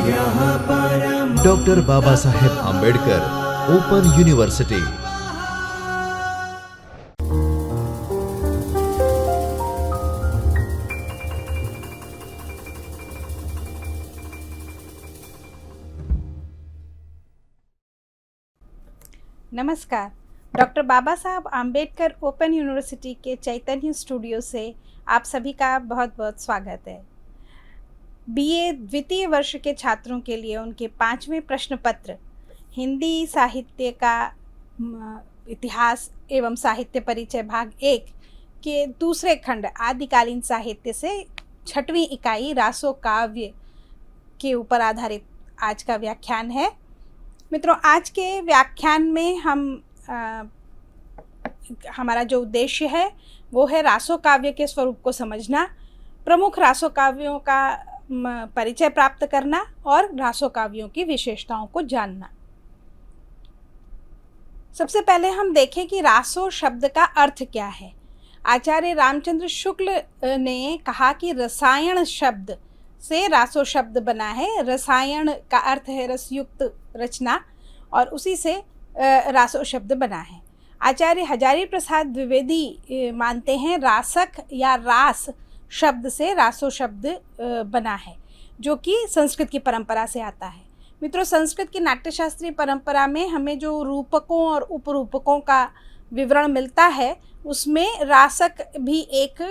Doctor Baba Saheb Ambedkar open university. नमस्कार। Doctor बाबा Saheb Ambedkar open university के चैतन्य studio से आप सभी का बहुत बहुत स्वागत है। बीए द्वितीय वर्ष के छात्रों के लिए उनके 5वें प्रश्न पत्र हिंदी साहित्य का इतिहास एवं साहित्य परिचय भाग 1 के दूसरे खंड आदिकालीन साहित्य से 6वीं इकाई रासो काव्य के ऊपर आधारित आज का व्याख्यान है। मित्रों, आज के व्याख्यान में हमारा जो उद्देश्य है वो है रासो काव्य के स्वरूप को समझना, प्रमुख रासो काव्यों का परिचय प्राप्त करना और रासो काव्यों की विशेषताओं को जानना। सबसे पहले हम देखें कि रासो शब्द का अर्थ क्या है। आचार्य रामचंद्र शुक्ल ने कहा कि रसायन शब्द से रासो शब्द बना है। रसायन का अर्थ है रसयुक्त रचना और उसी से रासो शब्द बना है। आचार्य हजारी प्रसाद द्विवेदी मानते हैं रासक या रास शब्द से रासो शब्द बना है, जो कि संस्कृत की परंपरा से आता है। मित्रों, संस्कृत की नाट्यशास्त्रीय परंपरा में हमें जो रूपकों और उपरूपकों का विवरण मिलता है उसमें रासक भी एक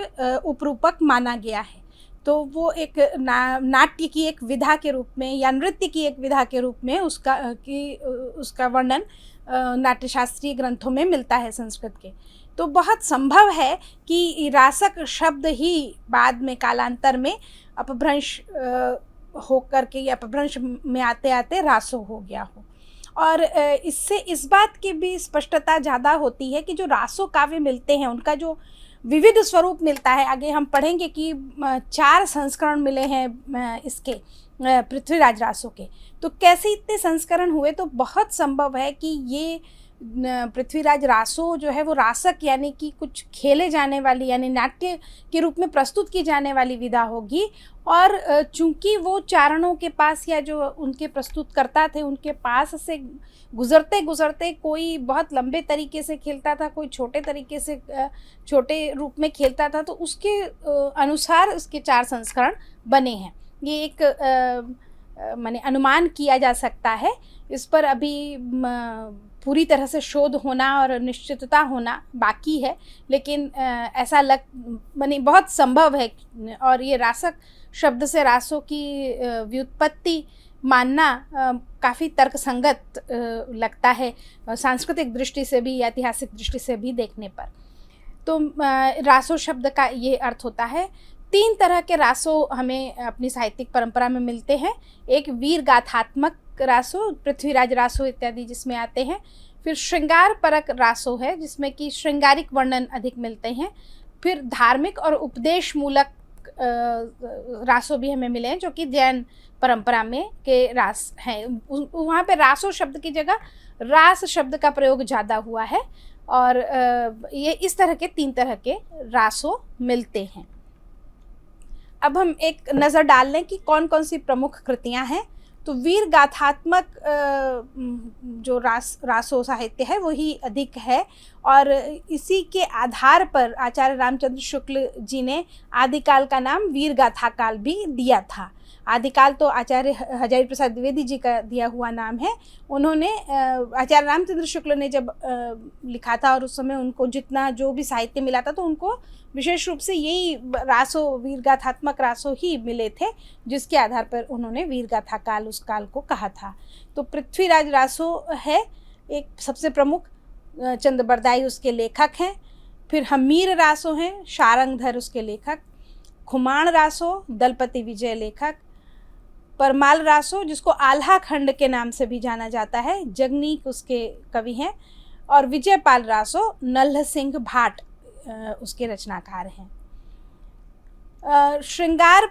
उपरूपक माना गया है। तो वो एक नाट्य की एक विधा के रूप में या नृत्य की एक विधा के रूप में उसका वर्णन नाट्यशास्त्रीय ग्रंथों में मिलता है संस्कृत के। तो बहुत संभव है कि रासक शब्द ही बाद में कालांतर में अपभ्रंश होकर के या अपभ्रंश में आते आते रासो हो गया हो। और इससे इस बात की भी स्पष्टता ज़्यादा होती है कि जो रासो काव्य मिलते हैं उनका जो विविध स्वरूप मिलता है। आगे हम पढ़ेंगे कि 4 संस्करण मिले हैं इसके पृथ्वीराज रासो के। तो कैसे इतने संस्करण हुए? तो बहुत संभव है कि ये पृथ्वीराज रासो जो है वो रासक यानी कि कुछ खेले जाने वाली यानी नाट्य के रूप में प्रस्तुत की जाने वाली विधा होगी। और चूंकि वो चारणों के पास या जो उनके प्रस्तुतकर्ता थे उनके पास से गुजरते गुजरते कोई बहुत लंबे तरीके से खेलता था, कोई छोटे तरीके से छोटे रूप में खेलता था, तो उसके अनुसार उसके 4 संस्करण बने हैं। ये एक माने अनुमान किया जा सकता है। इस पर अभी पूरी तरह से शोध होना और निश्चितता होना बाकी है, लेकिन ऐसा माने बहुत संभव है। और ये रासक शब्द से रासों की व्युत्पत्ति मानना काफ़ी तर्कसंगत लगता है सांस्कृतिक दृष्टि से भी, ऐतिहासिक दृष्टि से भी देखने पर। तो रासो शब्द का ये अर्थ होता है। 3 तरह के रासो हमें अपनी साहित्यिक परंपरा में मिलते हैं। एक वीर गाथात्मक रासो, पृथ्वीराज रासो इत्यादि जिसमें आते हैं। फिर श्रृंगार परक रासो है जिसमें कि श्रृंगारिक वर्णन अधिक मिलते हैं। फिर धार्मिक और उपदेश मूलक रासो भी हमें मिले हैं, जो कि जैन परंपरा में के रास हैं। वहाँ पे रासो शब्द की जगह रास शब्द का प्रयोग ज़्यादा हुआ है। और ये इस तरह के 3 तरह के रासो मिलते हैं। अब हम एक नज़र डाल लें कि कौन कौन सी प्रमुख कृतियाँ हैं। तो वीर गाथात्मक जो रासो साहित्य है वही अधिक है और इसी के आधार पर आचार्य रामचंद्र शुक्ल जी ने आदिकाल का नाम वीर गाथा काल भी दिया था। आदिकाल तो आचार्य हजारी प्रसाद द्विवेदी जी का दिया हुआ नाम है। उन्होंने आचार्य रामचंद्र शुक्ल ने जब लिखा था और उस समय उनको जितना जो भी साहित्य मिला था तो उनको विशेष रूप से यही रासो वीरगाथात्मक रासो ही मिले थे, जिसके आधार पर उन्होंने वीरगाथा काल उस काल को कहा था। तो पृथ्वीराज रासो है एक सबसे प्रमुख, चंद बरदाई उसके लेखक हैं। फिर हमीर रासो हैं, शारंगधर उसके लेखक। खुमाण रासो, दलपति विजय लेखक। परमाल रासो जिसको आल्हा खंड के नाम से भी जाना जाता है, जगनीक उसके कवि हैं। और विजयपाल रासो, नल्ह सिंह भाट उसके रचनाकार हैं। श्रृंगार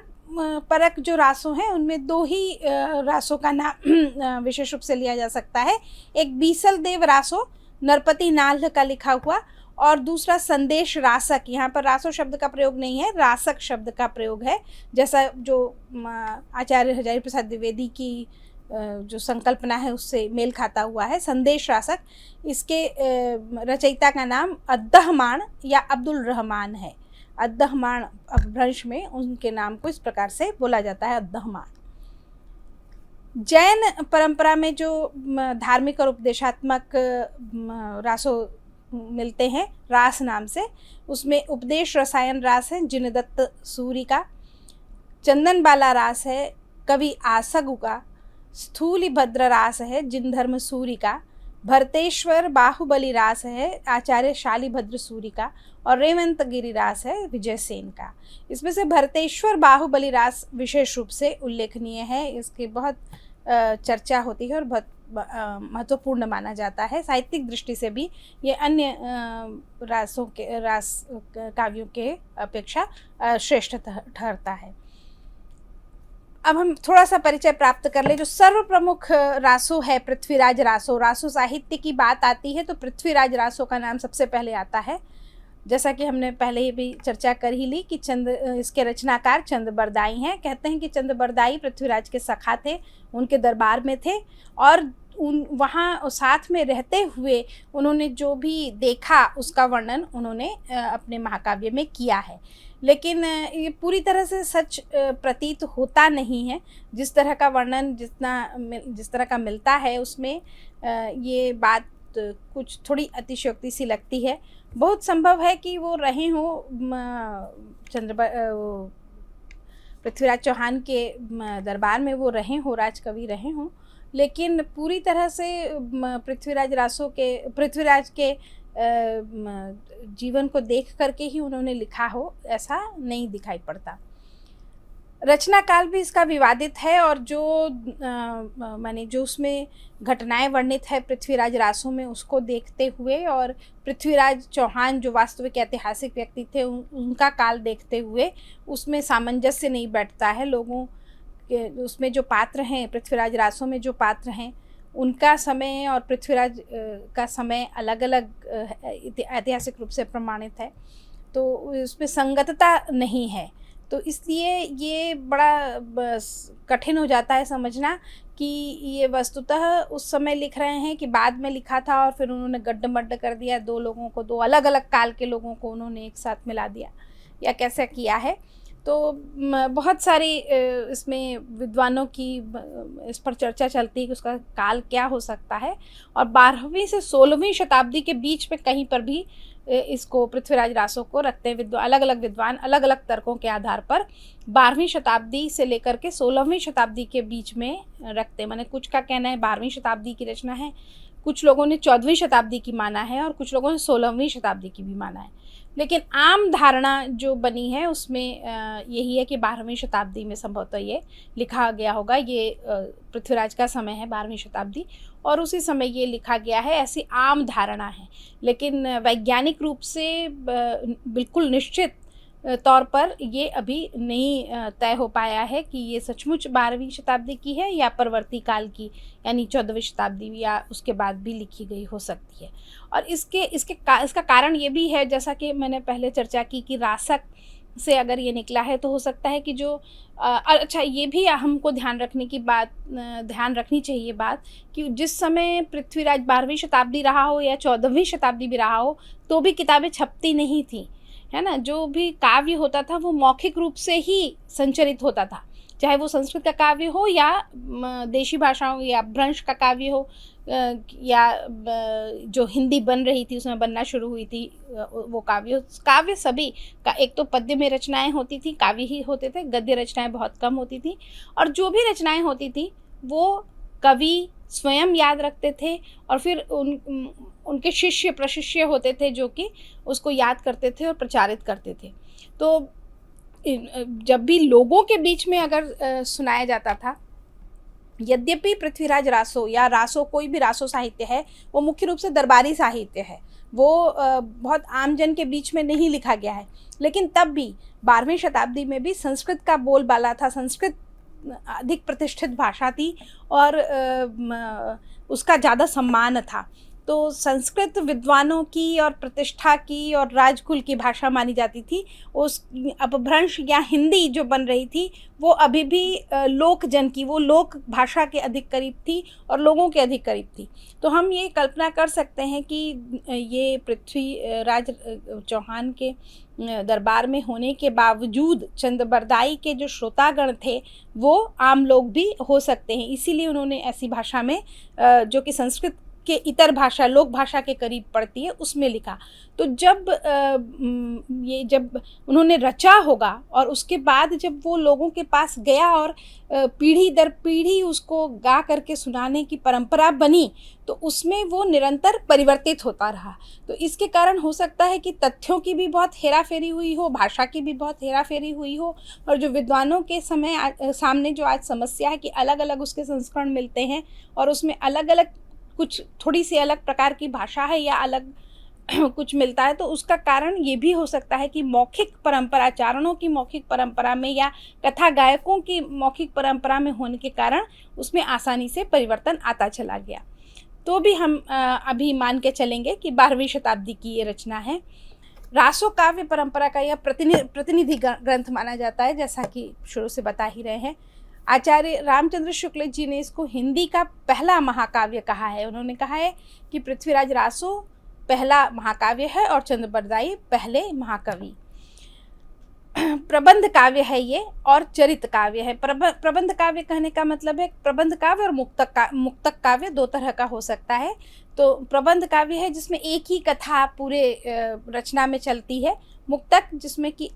परक जो रासो हैं उनमें 2 ही रासों का नाम विशेष रूप से लिया जा सकता है। एक बीसल देव रासो नरपति नाल्ह का लिखा हुआ, और दूसरा संदेश रासक, यहाँ पर रासो शब्द का प्रयोग नहीं है, रासक शब्द का प्रयोग है, जैसा जो आचार्य हजारी प्रसाद द्विवेदी की जो संकल्पना है उससे मेल खाता हुआ है। संदेश रासक, इसके रचयिता का नाम अद्दहमान या अब्दुल रहमान है। अद्दहमान अपभ्रंश में उनके नाम को इस प्रकार से बोला जाता है, अद्दहमान। जैन परंपरा में जो धार्मिक और उपदेशात्मक रासो मिलते हैं रास नाम से, उसमें उपदेश रसायन रास है जिनदत्त सूरी का, चंदन बाला रास है कवि आसगु का, स्थूली भद्र रास है जिनधर्म सूरी का, भरतेश्वर बाहुबली रास है आचार्य शालिभद्र सूरी का, और रेवंत गिरी रास है विजय सेन का। इसमें से भरतेश्वर बाहुबली रास विशेष रूप से उल्लेखनीय है, इसकी बहुत चर्चा होती है और बहुत महत्वपूर्ण माना जाता है। साहित्यिक दृष्टि से भी ये अन्य रास काव्यों के अपेक्षा श्रेष्ठ ठहरता है। अब हम थोड़ा सा परिचय प्राप्त कर ले। जो सर्व प्रमुख रासो है पृथ्वीराज रासो। रासो साहित्य की बात आती है तो पृथ्वीराज रासो का नाम सबसे पहले आता है, जैसा कि हमने पहले ही भी चर्चा कर ही ली कि इसके रचनाकार चंद बरदाई हैं। कहते हैं कि चंद बरदाई पृथ्वीराज के सखा थे, उनके दरबार में थे और वहाँ साथ में रहते हुए उन्होंने जो भी देखा उसका वर्णन उन्होंने अपने महाकाव्य में किया है। लेकिन ये पूरी तरह से सच प्रतीत होता नहीं है। जिस तरह का वर्णन जिस तरह का मिलता है उसमें ये बात कुछ थोड़ी अतिशयोक्ति सी लगती है। बहुत संभव है कि वो रहे हों पृथ्वीराज चौहान के दरबार में, वो रहे हों, राजकवि रहे हों, लेकिन पूरी तरह से पृथ्वीराज के जीवन को देख करके ही उन्होंने लिखा हो ऐसा नहीं दिखाई पड़ता। रचना काल भी इसका विवादित है और जो उसमें घटनाएं वर्णित है पृथ्वीराज रासों में उसको देखते हुए और पृथ्वीराज चौहान जो वास्तविक ऐतिहासिक व्यक्ति थे उनका काल देखते हुए उसमें सामंजस्य नहीं बैठता है। लोगों के उसमें जो पात्र हैं, पृथ्वीराज रासों में जो पात्र हैं, उनका समय और पृथ्वीराज का समय अलग अलग ऐतिहासिक रूप से प्रमाणित है, तो उसमें संगतता नहीं है। तो इसलिए ये बड़ा कठिन हो जाता है समझना कि ये वस्तुतः उस समय लिख रहे हैं कि बाद में लिखा था और फिर उन्होंने गड्ढ-मड्ढ कर दिया, दो अलग अलग काल के लोगों को उन्होंने एक साथ मिला दिया, या कैसे किया है। तो बहुत सारी इसमें विद्वानों की इस पर चर्चा चलती है कि उसका काल क्या हो सकता है। और 12वीं से 16वीं शताब्दी के बीच में कहीं पर भी इसको पृथ्वीराज रासो को रखते हैं अलग अलग विद्वान अलग अलग तर्कों के आधार पर 12वीं शताब्दी से लेकर के 16वीं शताब्दी के बीच में रखते हैं। माने कुछ का कहना है 12वीं शताब्दी की रचना है, कुछ लोगों ने 14वीं शताब्दी की माना है और कुछ लोगों ने 16वीं शताब्दी की भी माना है। लेकिन आम धारणा जो बनी है उसमें यही है कि 12वीं शताब्दी में संभवतः ये लिखा गया होगा। ये पृथ्वीराज का समय है 12वीं शताब्दी और उसी समय ये लिखा गया है, ऐसी आम धारणा है। लेकिन वैज्ञानिक रूप से बिल्कुल निश्चित तौर पर ये अभी नहीं तय हो पाया है कि ये सचमुच 12वीं शताब्दी की है या परवर्ती काल की, यानी 14वीं शताब्दी या उसके बाद भी लिखी गई हो सकती है। और इसका कारण ये भी है, जैसा कि मैंने पहले चर्चा की कि रासक से अगर ये निकला है तो हो सकता है कि जो अच्छा ये भी हमको ध्यान रखनी चाहिए बात कि जिस समय पृथ्वीराज 12वीं शताब्दी रहा हो या 14वीं शताब्दी भी रहा हो तो भी किताबें छपती नहीं थी, है ना। जो भी काव्य होता था वो मौखिक रूप से ही संचरित होता था, चाहे वो संस्कृत का काव्य हो या देशी भाषाओं या अपभ्रंश का काव्य हो या जो हिंदी बन रही थी उसमें बनना शुरू हुई थी वो काव्य सभी का एक तो पद्य में रचनाएं होती थी, काव्य ही होते थे, गद्य रचनाएं बहुत कम होती थी। और जो भी रचनाएं होती थी वो कवि स्वयं याद रखते थे और फिर उनके शिष्य प्रशिष्य होते थे जो कि उसको याद करते थे और प्रचारित करते थे। तो जब भी लोगों के बीच में अगर सुनाया जाता था, यद्यपि पृथ्वीराज रासो या रासो कोई भी रासो साहित्य है वो मुख्य रूप से दरबारी साहित्य है, वो बहुत आमजन के बीच में नहीं लिखा गया है, लेकिन तब भी 12वीं शताब्दी में भी संस्कृत का बोलबाला था, संस्कृत अधिक प्रतिष्ठित भाषा थी और उसका ज़्यादा सम्मान था। तो संस्कृत विद्वानों की और प्रतिष्ठा की और राजकुल की भाषा मानी जाती थी। उस अपभ्रंश या हिंदी जो बन रही थी वो अभी भी लोकजन की, वो लोक भाषा के अधिक करीब थी और लोगों के अधिक करीब थी। तो हम ये कल्पना कर सकते हैं कि ये पृथ्वीराज चौहान के दरबार में होने के बावजूद चंद्रबरदाई के जो श्रोतागण थे वो आम लोग भी हो सकते हैं, इसीलिए उन्होंने ऐसी भाषा में जो कि संस्कृत के इतर भाषा, लोक भाषा के करीब पड़ती है, उसमें लिखा। तो जब जब उन्होंने रचा होगा और उसके बाद जब वो लोगों के पास गया और पीढ़ी दर पीढ़ी उसको गा करके सुनाने की परंपरा बनी, तो उसमें वो निरंतर परिवर्तित होता रहा। तो इसके कारण हो सकता है कि तथ्यों की भी बहुत हेरा फेरी हुई हो, भाषा की भी बहुत हेरा फेरी हुई हो, और जो विद्वानों के सामने जो आज समस्या है कि अलग अलग उसके संस्करण मिलते हैं और उसमें अलग अलग कुछ थोड़ी सी अलग प्रकार की भाषा है या अलग कुछ मिलता है, तो उसका कारण ये भी हो सकता है कि मौखिक परंपरा, चारणों की मौखिक परंपरा में या कथा गायकों की मौखिक परंपरा में होने के कारण उसमें आसानी से परिवर्तन आता चला गया। तो भी हम अभी मान के चलेंगे कि 12वीं शताब्दी की ये रचना है। रासो काव्य परंपरा का यह प्रतिनिधि ग्रंथ माना जाता है, जैसा कि शुरू से बता ही रहे हैं। आचार्य रामचंद्र शुक्ल जी ने इसको हिंदी का पहला महाकाव्य कहा है। उन्होंने कहा है कि पृथ्वीराज रासो पहला महाकाव्य है और चंद्रबरदाई पहले महाकवि। प्रबंध काव्य है ये और चरित काव्य है। प्रबंध काव्य कहने का मतलब है प्रबंध काव्य और मुक्तक काव्य दो तरह का हो सकता है। तो प्रबंध काव्य है जिसमें एक ही कथा पूरे रचना में चलती है। मुक्तक जिसमें कि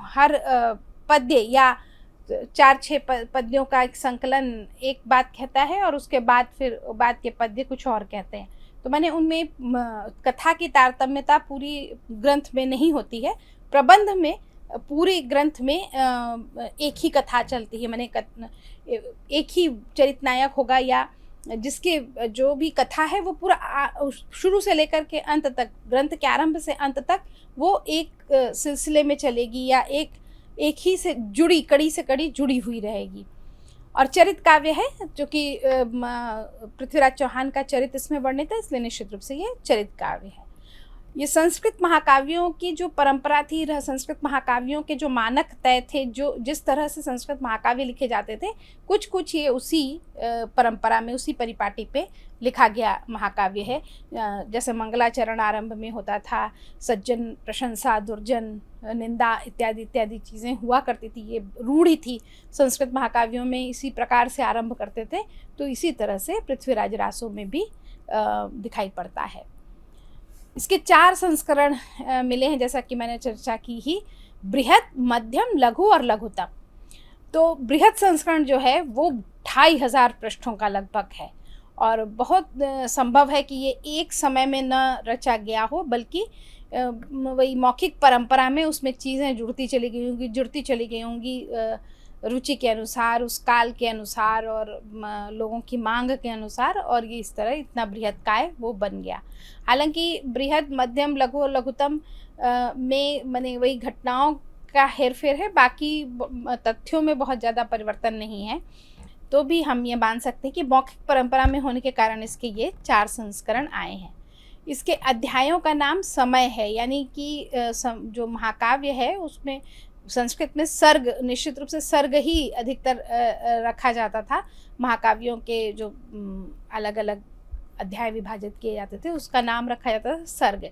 हर पद्य या 4-6 पद्यों का एक संकलन एक बात कहता है और उसके बाद फिर बाद के पद्य कुछ और कहते हैं। तो मैंने उनमें कथा की तारतम्यता पूरी ग्रंथ में नहीं होती है। प्रबंध में पूरे ग्रंथ में एक ही कथा चलती है, मैंने एक ही चरित नायक होगा या जिसके जो भी कथा है वो पूरा शुरू से लेकर के अंत तक, ग्रंथ के आरंभ से अंत तक वो एक सिलसिले में चलेगी या एक ही से जुड़ी, कड़ी से कड़ी जुड़ी हुई रहेगी। और चरित काव्य है जो कि पृथ्वीराज चौहान का चरित इसमें वर्णित है, इसलिए निश्चित रूप से ये चरित काव्य है। ये संस्कृत महाकाव्यों की जो परंपरा थी, संस्कृत महाकाव्यों के जो मानक तय थे, जो जिस तरह से संस्कृत महाकाव्य लिखे जाते थे, कुछ ये उसी परंपरा में, उसी परिपाटी पे लिखा गया महाकाव्य है। जैसे मंगलाचरण आरंभ में होता था, सज्जन प्रशंसा, दुर्जन निंदा इत्यादि इत्यादि चीज़ें हुआ करती थी, ये रूढ़ी थी संस्कृत महाकाव्यों में, इसी प्रकार से आरंभ करते थे। तो इसी तरह से पृथ्वीराज रासो में भी दिखाई पड़ता है। इसके 4 संस्करण मिले हैं, जैसा कि मैंने चर्चा की ही, बृहत, मध्यम, लघु और लघुतम। तो बृहत संस्करण जो है वो 2500 पृष्ठों का लगभग है और बहुत संभव है कि ये एक समय में न रचा गया हो, बल्कि वही मौखिक परंपरा में उसमें चीज़ें जुड़ती चली गई होंगी रुचि के अनुसार, उस काल के अनुसार और लोगों की मांग के अनुसार, और ये इस तरह इतना बृहत काय वो बन गया। हालांकि बृहत, मध्यम, लघु और लघुतम में माने वही घटनाओं का हेरफेर है, बाकी तथ्यों में बहुत ज़्यादा परिवर्तन नहीं है। तो भी हम ये मान सकते हैं कि मौखिक परंपरा में होने के कारण इसके ये 4 संस्करण आए हैं। इसके अध्यायों का नाम समय है, यानी कि जो महाकाव्य है उसमें संस्कृत में सर्ग, निश्चित रूप से सर्ग ही अधिकतर रखा जाता था। महाकाव्यों के जो अलग अलग अध्याय विभाजित किए जाते थे उसका नाम रखा जाता था सर्ग।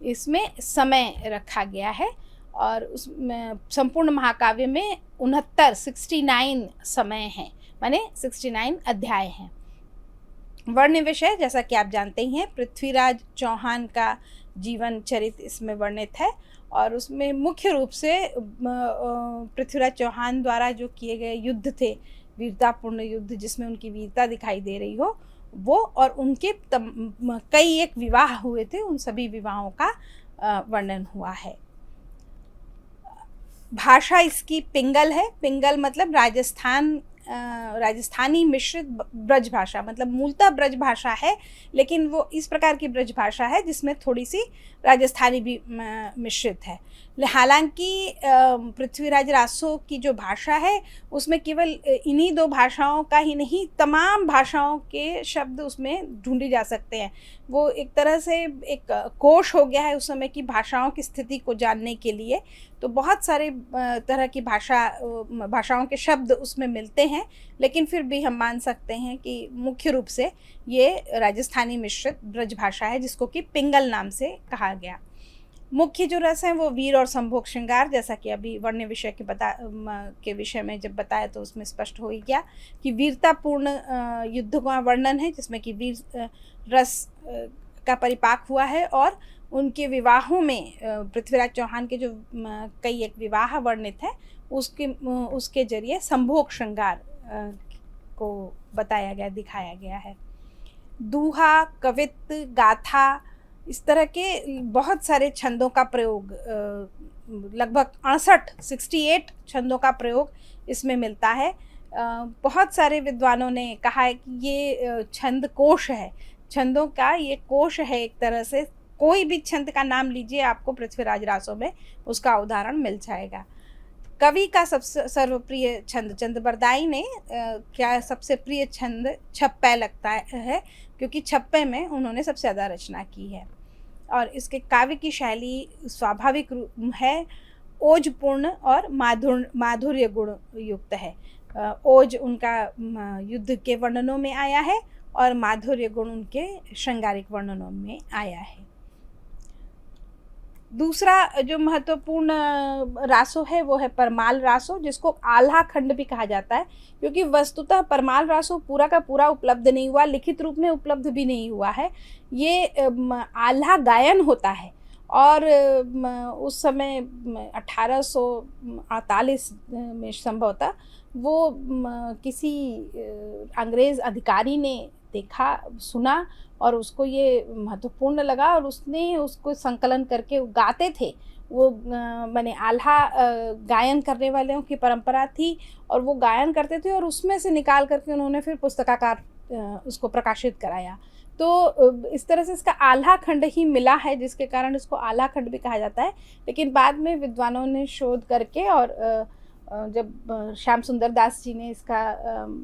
इसमें समय रखा गया है और उसमें संपूर्ण महाकाव्य में 69 समय हैं, माने 69 अध्याय हैं। वर्ण विषय जैसा कि आप जानते ही हैं, पृथ्वीराज चौहान का जीवन चरित इसमें वर्णित है और उसमें मुख्य रूप से पृथ्वीराज चौहान द्वारा जो किए गए युद्ध थे, वीरतापूर्ण युद्ध जिसमें उनकी वीरता दिखाई दे रही हो वो, और उनके कई एक विवाह हुए थे, उन सभी विवाहों का वर्णन हुआ है। भाषा इसकी पिंगल है। पिंगल मतलब राजस्थानी मिश्रित ब्रज भाषा, मतलब मूलतः ब्रज भाषा है, लेकिन वो इस प्रकार की ब्रज भाषा है जिसमें थोड़ी सी राजस्थानी भी मिश्रित है। हालांकि पृथ्वीराज रासो की जो भाषा है उसमें केवल इन्हीं दो भाषाओं का ही नहीं, तमाम भाषाओं के शब्द उसमें ढूंढे जा सकते हैं। वो एक तरह से एक कोश हो गया है उस समय की भाषाओं की स्थिति को जानने के लिए। तो बहुत सारे तरह की भाषाओं के शब्द उसमें मिलते हैं, लेकिन फिर भी हम मान सकते हैं कि मुख्य रूप से ये राजस्थानी मिश्रित ब्रज भाषा है, जिसको कि पिंगल नाम से कहा गया। मुख्य जो रस हैं वो वीर और संभोग श्रृंगार, जैसा कि अभी वर्ण्य विषय के विषय में जब बताया तो उसमें स्पष्ट हो ही गया कि वीरतापूर्ण युद्ध का वर्णन है, जिसमें कि वीर रस का परिपाक हुआ है। और उनके विवाहों में पृथ्वीराज चौहान के जो कई एक विवाह वर्णित है, उसके जरिए संभोग श्रृंगार को बताया गया, दिखाया गया है। दूहा, कवित्त, गाथा, इस तरह के बहुत सारे छंदों का प्रयोग, लगभग 68 छंदों का प्रयोग इसमें मिलता है। बहुत सारे विद्वानों ने कहा है कि ये छंद कोश है, छंदों का ये कोश है एक तरह से। कोई भी छंद का नाम लीजिए, आपको पृथ्वीराज रासो में उसका उदाहरण मिल जाएगा। कवि का सबसे सर्वप्रिय छंद, चंद्रबरदाई ने क्या सबसे प्रिय छंद छप्पै लगता है, क्योंकि छप्पे में उन्होंने सबसे ज़्यादा रचना की है। और इसके काव्य की शैली स्वाभाविक है, ओजपूर्ण और माधुर्य गुण युक्त है। ओज उनका युद्ध के वर्णनों में आया है और माधुर्य गुण उनके श्रृंगारिक वर्णनों में आया है। दूसरा जो महत्वपूर्ण रासो है वो है परमाल रासो, जिसको आल्हा खंड भी कहा जाता है, क्योंकि वस्तुतः परमाल रासो पूरा का पूरा उपलब्ध नहीं हुआ, लिखित रूप में उपलब्ध भी नहीं हुआ है। ये आल्हा गायन होता है और उस समय 1848 में संभवतः वो किसी अंग्रेज़ अधिकारी ने देखा, सुना और उसको ये महत्वपूर्ण लगा और उसने उसको संकलन करके गाते थे। वो माने आल्हा गायन करने वालों की परंपरा थी और वो गायन करते थे और उसमें से निकाल करके उन्होंने फिर पुस्तकाकार उसको प्रकाशित कराया। तो इस तरह से इसका आल्हा खंड ही मिला है, जिसके कारण इसको आल्हा खंड भी कहा जाता है। लेकिन बाद में विद्वानों ने शोध करके और जब श्याम सुंदर दास जी ने इसका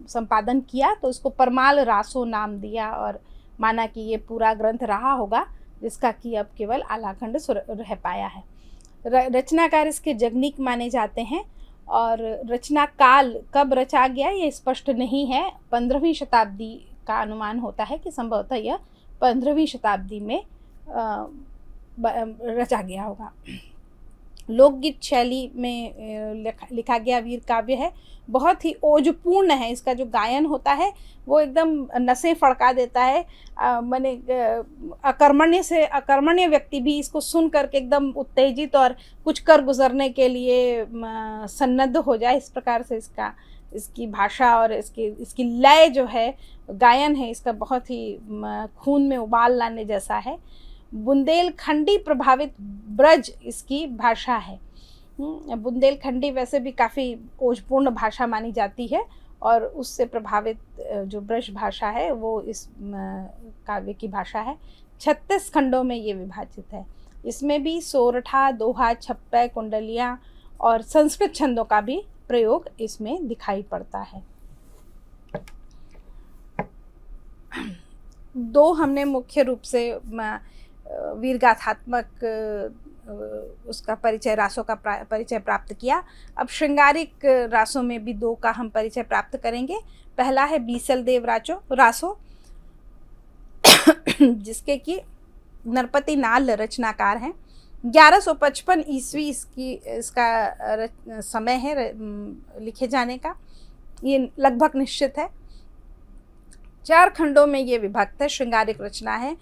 संपादन किया तो इसको परमाल रासो नाम दिया और माना कि ये पूरा ग्रंथ रहा होगा, जिसका कि अब केवल आल्हा खंड रह पाया है। रचनाकार इसके जगनीक माने जाते हैं और रचना काल कब रचा गया ये स्पष्ट नहीं है। 15वीं शताब्दी का अनुमान होता है कि संभवतः यह 15वीं शताब्दी में रचा गया होगा। लोकगीत शैली में लिखा गया वीर काव्य है, बहुत ही ओजपूर्ण है। इसका जो गायन होता है वो एकदम नसें फड़का देता है। माने अकर्मण्य व्यक्ति भी इसको सुन करके एकदम उत्तेजित और कुछ कर गुजरने के लिए सन्नद्ध हो जाए, इस प्रकार से इसकी भाषा और इसकी लय जो है, गायन है इसका, बहुत ही खून में उबाल लाने जैसा है। बुंदेलखंडी प्रभावित ब्रज इसकी भाषा है। बुंदेलखंडी वैसे भी काफ़ी ओजपूर्ण भाषा मानी जाती है और उससे प्रभावित जो ब्रज भाषा है वो इस काव्य की भाषा है। 36 खंडों में ये विभाजित है। इसमें भी सोरठा, दोहा, छप्पै, कुंडलियाँ और संस्कृत छंदों का भी प्रयोग इसमें दिखाई पड़ता है। दो हमने मुख्य रूप से वीरगाथात्मक उसका परिचय, रासों का परिचय प्राप्त किया। अब श्रृंगारिक रासों में भी दो का हम परिचय प्राप्त करेंगे। पहला है बीसल देव रासो जिसके कि नरपति नाल रचनाकार हैं। 1155 ईस्वी इसका समय है लिखे जाने का, ये लगभग निश्चित है। 4 खंडों में ये विभक्त है, श्रृंगारिक रचना है।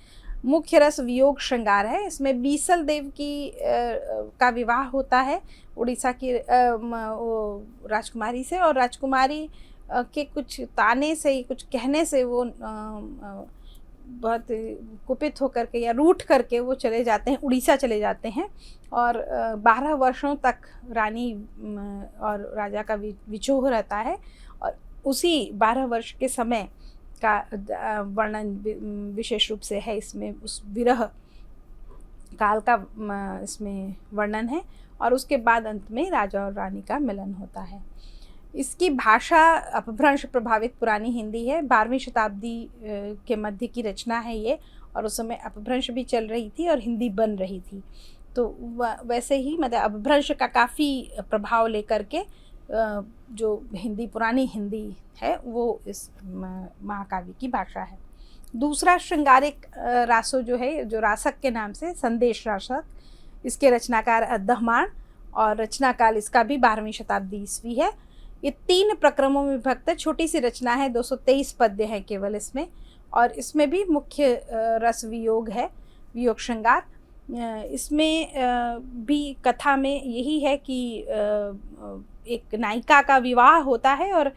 मुख्य रस वियोग श्रृंगार है। इसमें बीसल देव का विवाह होता है उड़ीसा की राजकुमारी से, और राजकुमारी के कुछ ताने से, कुछ कहने से वो बहुत कुपित होकर के या रूठ करके वो चले जाते हैं, उड़ीसा चले जाते हैं और 12 वर्षों तक रानी और राजा का विछोह रहता है। और उसी 12 वर्ष के समय का वर्णन विशेष रूप से है इसमें, उस विरह काल का इसमें वर्णन है। और उसके बाद अंत में राजा और रानी का मिलन होता है। इसकी भाषा अपभ्रंश प्रभावित पुरानी हिंदी है। 12वीं शताब्दी के मध्य की रचना है ये, और उस समय अपभ्रंश भी चल रही थी और हिंदी बन रही थी। तो वैसे ही मतलब अपभ्रंश का काफ़ी प्रभाव लेकर के जो हिंदी पुरानी हिंदी है वो इस महाकाव्य की भाषा है। दूसरा श्रृंगारिक रासो जो है, जो रासक के नाम से संदेश रासक, इसके रचनाकार अद्दहमाण और रचनाकाल इसका भी 12वीं शताब्दी ईस्वी है। ये 3 प्रक्रमों में विभक्त है, छोटी सी रचना है, 223 पद्य हैं केवल इसमें, और इसमें भी मुख्य रस वियोग है, वियोग श्रृंगार। इसमें भी कथा में यही है कि एक नायिका का विवाह होता है और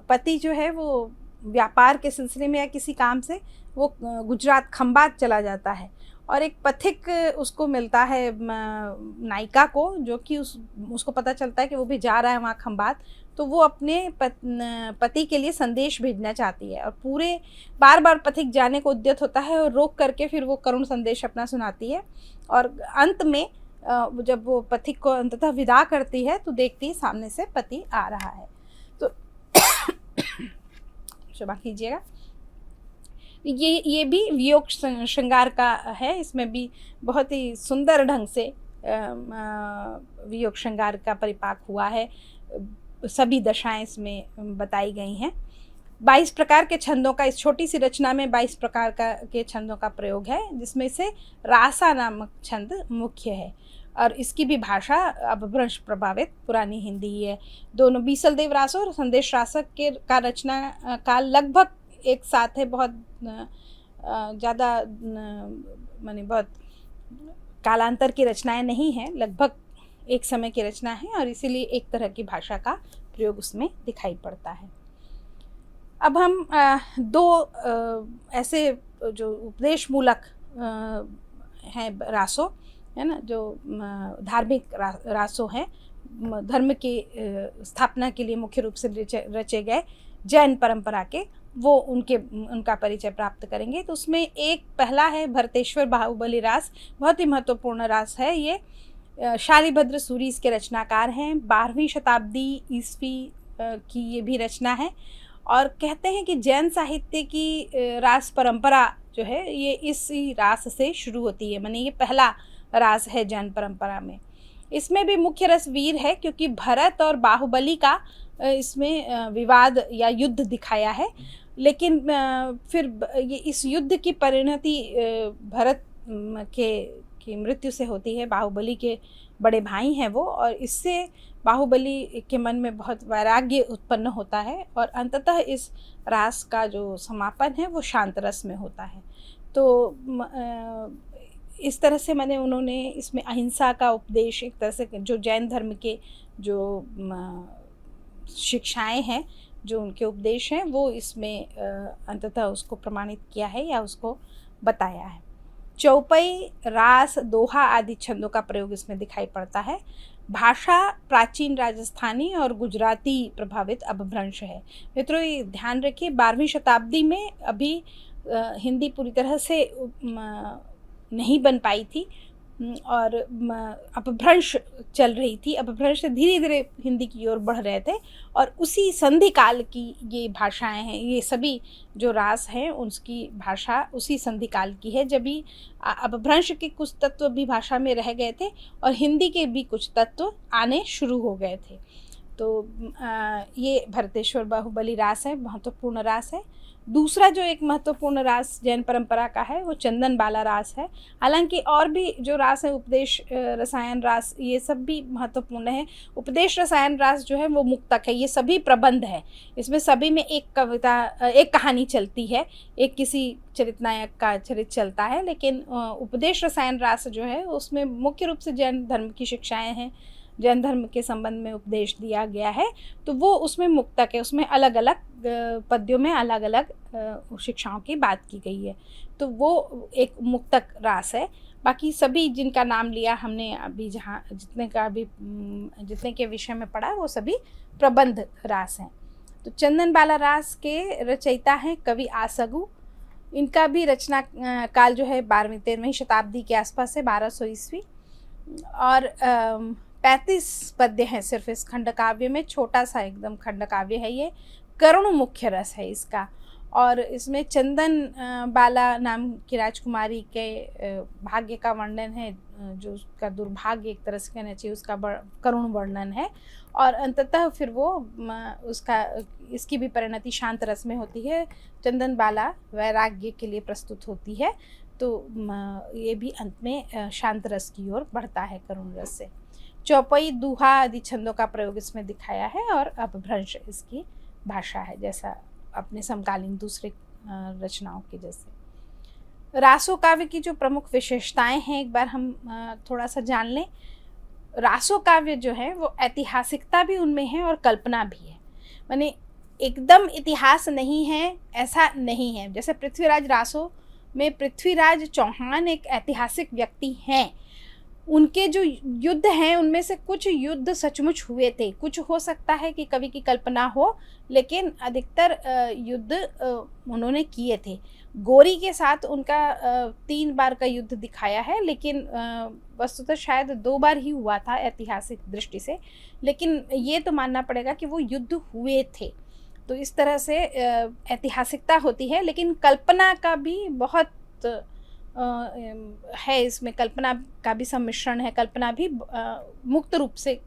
पति जो है वो व्यापार के सिलसिले में या किसी काम से वो गुजरात खंबात चला जाता है, और एक पथिक उसको मिलता है नायिका को, जो कि उसको पता चलता है कि वो भी जा रहा है वहाँ खंबात। तो वो अपने पति के लिए संदेश भेजना चाहती है, और पूरे बार बार पथिक जाने को उद्यत होता है और रोक करके फिर वो करुण संदेश अपना सुनाती है, और अंत में जब वो पथिक को अंततः विदा करती है तो देखती है सामने से पति आ रहा है। तो क्षमा कीजिएगा, ये भी वियोग श्रृंगार का है। इसमें भी बहुत ही सुंदर ढंग से वियोग श्रृंगार का परिपाक हुआ है। सभी दशाएं इसमें बताई गई हैं। 22 प्रकार के छंदों का, इस छोटी सी रचना में 22 प्रकार के छंदों का प्रयोग है, जिसमें से रासा नामक छंद मुख्य है, और इसकी भी भाषा अपभ्रंश प्रभावित पुरानी हिंदी ही है। दोनों बीसलदेव रासो और संदेश रासक का रचना काल लगभग एक साथ है, बहुत ज़्यादा माने बहुत कालांतर की रचनाएं नहीं हैं, लगभग एक समय की रचना है, और इसीलिए एक तरह की भाषा का प्रयोग उसमें दिखाई पड़ता है। अब हम 2 ऐसे जो उपदेश मूलक हैं रासो, है ना, जो धार्मिक रासो हैं, धर्म की स्थापना के लिए मुख्य रूप से रचे गए जैन परंपरा के, वो उनका परिचय प्राप्त करेंगे। तो उसमें एक पहला है भरतेश्वर बाहुबली रास, बहुत ही महत्वपूर्ण रास है ये। शालिभद्र सूरी इसके रचनाकार हैं, 12वीं शताब्दी ईस्वी की ये भी रचना है, और कहते हैं कि जैन साहित्य की रास परंपरा जो है ये इसी रास से शुरू होती है, माने ये पहला रास है जैन परंपरा में। इसमें भी मुख्य रस वीर है, क्योंकि भरत और बाहुबली का इसमें विवाद या युद्ध दिखाया है, लेकिन फिर ये इस युद्ध की परिणति भरत की मृत्यु से होती है। बाहुबली के बड़े भाई हैं वो, और इससे बाहुबली के मन में बहुत वैराग्य उत्पन्न होता है, और अंततः इस रास का जो समापन है वो शांत रस में होता है। तो इस तरह से मैंने उन्होंने इसमें अहिंसा का उपदेश, एक तरह से जो जैन धर्म के जो शिक्षाएं हैं, जो उनके उपदेश हैं, वो इसमें अंततः उसको प्रमाणित किया है या उसको बताया है। चौपाई, रास, दोहा आदि छंदों का प्रयोग इसमें दिखाई पड़ता है। भाषा प्राचीन राजस्थानी और गुजराती प्रभावित अपभ्रंश है। मित्रों ये ध्यान रखिए, 12वीं शताब्दी में अभी हिंदी पूरी तरह से नहीं बन पाई थी, और अपभ्रंश चल रही थी। अपभ्रंश से धीरे धीरे हिंदी की ओर बढ़ रहे थे, और उसी संधि काल की ये भाषाएं हैं, ये सभी जो रास हैं उसकी भाषा उसी संधि काल की है, जब भी अपभ्रंश के कुछ तत्व भी भाषा में रह गए थे और हिंदी के भी कुछ तत्व आने शुरू हो गए थे। तो ये भरतेश्वर बाहुबली रास है, महत्वपूर्ण रास है। दूसरा जो एक महत्वपूर्ण रास जैन परंपरा का है वो चंदन बाला रास है। हालांकि और भी जो रास है, उपदेश रसायन रास, ये सब भी महत्वपूर्ण है। उपदेश रसायन रास जो है वो मुक्तक है, ये सभी प्रबंध है। इसमें सभी में एक कविता, एक कहानी चलती है, एक किसी चरित नायक का चरित्र चलता है, लेकिन उपदेश रसायन रास जो है उसमें मुख्य रूप से जैन धर्म की शिक्षाएँ हैं, जैन धर्म के संबंध में उपदेश दिया गया है। तो वो उसमें मुक्तक है, उसमें अलग अलग पद्यों में अलग अलग शिक्षाओं की बात की गई है, तो वो एक मुक्तक रास है। बाकी सभी जिनका नाम लिया हमने अभी, जहाँ जितने के विषय में पढ़ा, वो सभी प्रबंध रास हैं। तो चंदन बाला रास के रचयिता हैं कवि आसगु। इनका भी रचना काल जो है 12वीं 13वीं शताब्दी के आसपास है, 1200 ईस्वी। और 35 पद्य हैं सिर्फ इस खंड काव्य में, छोटा सा एकदम खंड काव्य है ये, करुण मुख्य रस है इसका। और इसमें चंदन बाला नाम की राजकुमारी के भाग्य का वर्णन है, जो उसका दुर्भाग्य एक तरह से कहना चाहिए, उसका करुण वर्णन है। और अंततः फिर वो उसका इसकी भी परिणति शांत रस में होती है। चंदन बाला वैराग्य के लिए प्रस्तुत होती है, तो ये भी अंत में शांत रस की ओर बढ़ता है करुण रस से। चौपाई, दूहा आदि छंदों का प्रयोग इसमें दिखाया है और अपभ्रंश इसकी भाषा है, जैसा अपने समकालीन दूसरे रचनाओं के जैसे। रासो काव्य की जो प्रमुख विशेषताएं हैं एक बार हम थोड़ा सा जान लें। रासो काव्य जो है वो ऐतिहासिकता भी उनमें है और कल्पना भी है, माने एकदम इतिहास नहीं है ऐसा नहीं है। जैसे पृथ्वीराज रासो में पृथ्वीराज चौहान एक ऐतिहासिक व्यक्ति हैं, उनके जो युद्ध हैं उनमें से कुछ युद्ध सचमुच हुए थे, कुछ हो सकता है कि कवि की कल्पना हो, लेकिन अधिकतर युद्ध उन्होंने किए थे। गोरी के साथ उनका 3 बार का युद्ध दिखाया है, लेकिन वस्तुतः शायद 2 बार ही हुआ था ऐतिहासिक दृष्टि से, लेकिन ये तो मानना पड़ेगा कि वो युद्ध हुए थे। तो इस तरह से ऐतिहासिकता होती है, लेकिन कल्पना का भी बहुत है, इसमें कल्पना का भी सम्मिश्रण है, कल्पना भी मुक्त रूप से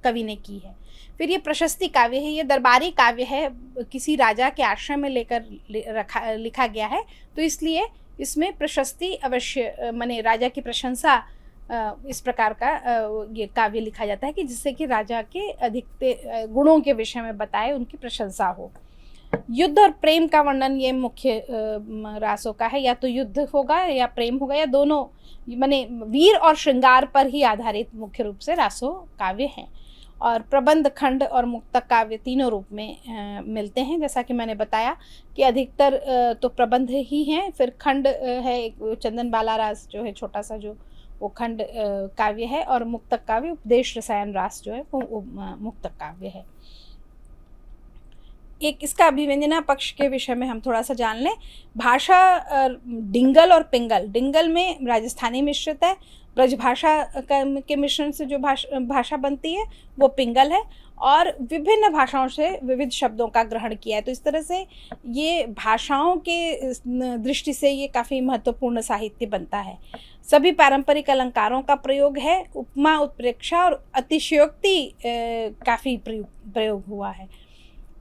कवि ने की है। फिर ये प्रशस्ति काव्य है, ये दरबारी काव्य है, किसी राजा के आश्रम में लिखा गया है, तो इसलिए इसमें प्रशस्ति अवश्य, माने राजा की प्रशंसा, इस प्रकार का ये काव्य लिखा जाता है कि जिससे कि राजा के अधिक गुणों के विषय में बताए, उनकी प्रशंसा हो। युद्ध और प्रेम का वर्णन ये मुख्य रासों का है, या तो युद्ध होगा या प्रेम होगा, या दोनों, माने वीर और श्रृंगार पर ही आधारित मुख्य रूप से रासो काव्य हैं। और प्रबंध, खंड और मुक्तक काव्य तीनों रूप में मिलते हैं, जैसा कि मैंने बताया कि अधिकतर तो प्रबंध ही हैं, फिर खंड है, एक चंदन बाला रास जो है छोटा सा, जो वो खंड काव्य है, और मुक्तक काव्य उपदेश रसायन रास जो है वो मुक्तक काव्य है। एक इसका अभिव्यंजना पक्ष के विषय में हम थोड़ा सा जान लें। भाषा डिंगल और पिंगल, डिंगल में राजस्थानी मिश्रित है, ब्रजभाषा के मिश्रण से जो भाषा बनती है वो पिंगल है, और विभिन्न भाषाओं से विविध शब्दों का ग्रहण किया है। तो इस तरह से ये भाषाओं के दृष्टि से ये काफ़ी महत्वपूर्ण साहित्य बनता है। सभी पारंपरिक अलंकारों का प्रयोग है, उपमा, उत्प्रेक्षा और अतिशयोक्ति काफ़ी प्रयोग हुआ है।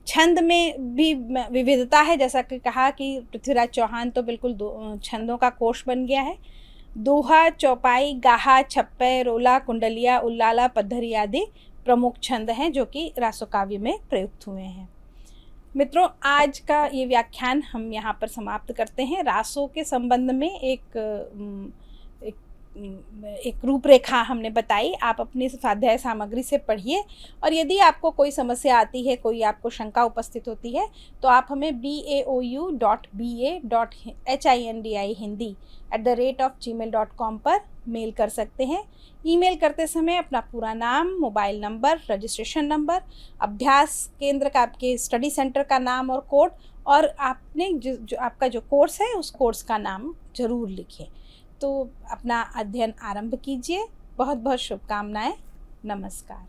छंद में भी विविधता है, जैसा कि कहा कि पृथ्वीराज चौहान तो बिल्कुल छंदों का कोश बन गया है। दोहा, चौपाई, गाहा, छप्पे, रोला, कुंडलिया, उल्लाला, पद्धरी आदि प्रमुख छंद हैं जो कि रासो काव्य में प्रयुक्त हुए हैं। मित्रों, आज का ये व्याख्यान हम यहाँ पर समाप्त करते हैं। रासो के संबंध में एक रूपरेखा हमने बताई, आप अपनी स्वाध्याय सामग्री से पढ़िए, और यदि आपको कोई समस्या आती है, कोई आपको शंका उपस्थित होती है, तो आप हमें baou.ba.hindi@gmail.com पर मेल कर सकते हैं। ईमेल करते समय अपना पूरा नाम, मोबाइल नंबर, रजिस्ट्रेशन नंबर, अभ्यास केंद्र का, आपके स्टडी सेंटर का नाम और कोड, और आपने जो आपका जो कोर्स है उस कोर्स का नाम जरूर लिखें। तो अपना अध्ययन आरंभ कीजिए। बहुत बहुत शुभकामनाएं। नमस्कार।